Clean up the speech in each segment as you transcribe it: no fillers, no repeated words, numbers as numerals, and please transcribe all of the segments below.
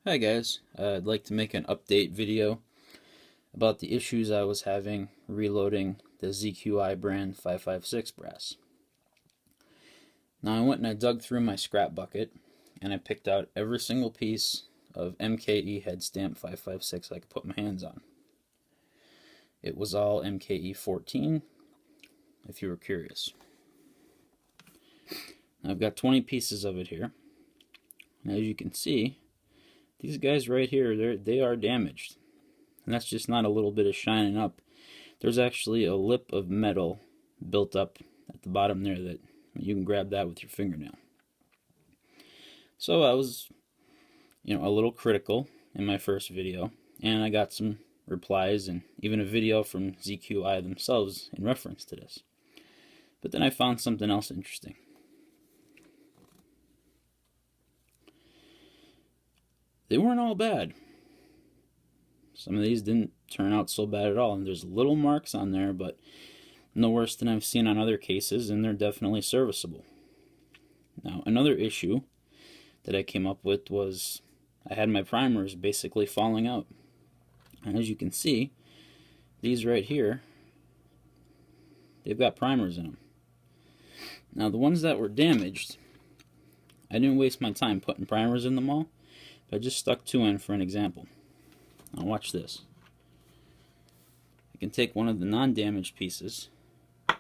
Hi guys, I'd like to make an update video about the issues I was having reloading the ZQI brand 556 brass. Now I went and I dug through my scrap bucket and I picked out every single piece of MKE head stamp 556 I could put my hands on. It was all MKE 14, if you were curious. Now I've got 20 pieces of it here, and as you can see, these guys right here, they are damaged. And that's just not a little bit of shining up. There's actually a lip of metal built up at the bottom there that you can grab that with your fingernail. So I was, a little critical in my first video, and I got some replies and even a video from ZQI themselves in reference to this. But then I found something else interesting. They weren't all bad. Some of these didn't turn out so bad at all, and there's little marks on there, but no worse than I've seen on other cases, and they're definitely serviceable. Now, another issue that I came up with was I had my primers basically falling out. And as you can see, these right here, they've got primers in them. Now, the ones that were damaged, I didn't waste my time putting primers in them all. I just stuck two in for an example. Now watch this. I can take one of the non-damaged pieces. It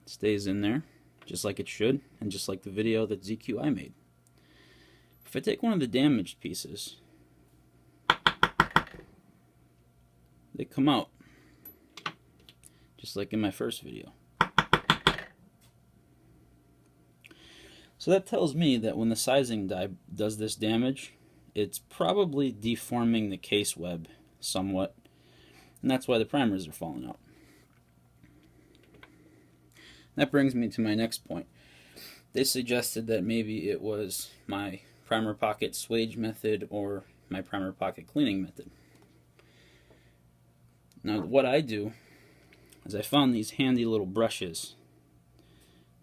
stays in there, just like it should, and just like the video that ZQI made. If I take one of the damaged pieces, they come out, just like in my first video. So that tells me that when the sizing die does this damage, it's probably deforming the case web somewhat, and that's why the primers are falling out. That brings me to my next point. They suggested that maybe it was my primer pocket swage method or my primer pocket cleaning method. Now what I do is I found these handy little brushes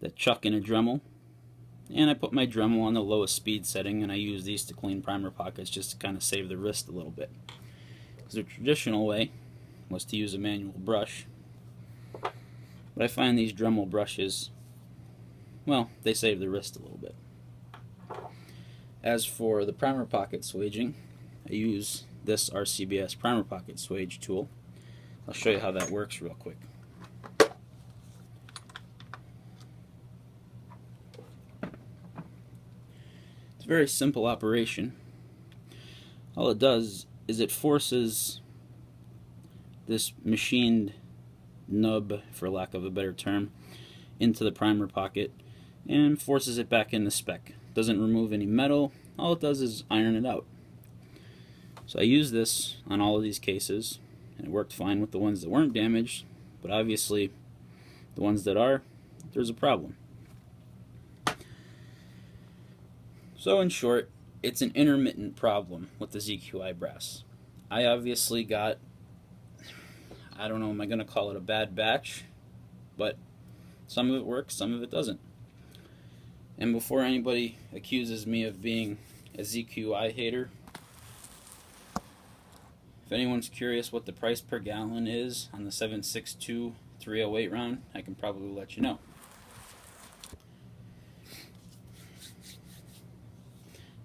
that chuck in a Dremel, and I put my Dremel on the lowest speed setting, and I use these to clean primer pockets just to kind of save the wrist a little bit. Because the traditional way was to use a manual brush, but I find these Dremel brushes, well, they save the wrist a little bit. As for the primer pocket swaging, I use this RCBS primer pocket swage tool. I'll show you how that works real quick. It's a very simple operation. All it does is it forces this machined nub, for lack of a better term, into the primer pocket and forces it back in the spec. Doesn't remove any metal. All it does is iron it out. So I use this on all of these cases, and it worked fine with the ones that weren't damaged, but obviously the ones that are, there's a problem. So in short, it's an intermittent problem with the ZQI brass. I obviously got, I don't know, am I going to call it a bad batch? But some of it works, some of it doesn't. And before anybody accuses me of being a ZQI hater, if anyone's curious what the price per gallon is on the 7.62 308 round, I can probably let you know.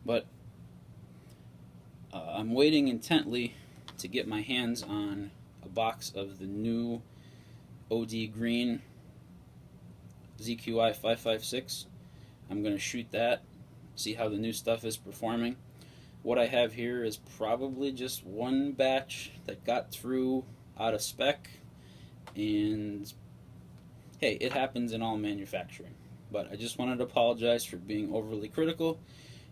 But I'm waiting intently to get my hands on a box of the new OD Green ZQI 556. I'm going to shoot that, see how the new stuff is performing. What I have here is probably just one batch that got through out of spec, and hey, it happens in all manufacturing. But I just wanted to apologize for being overly critical,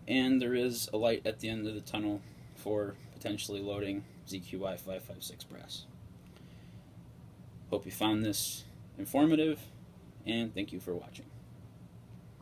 and there is a light at the end of the tunnel for potentially loading ZQI 556 brass. Hope you found this informative, and thank you for watching.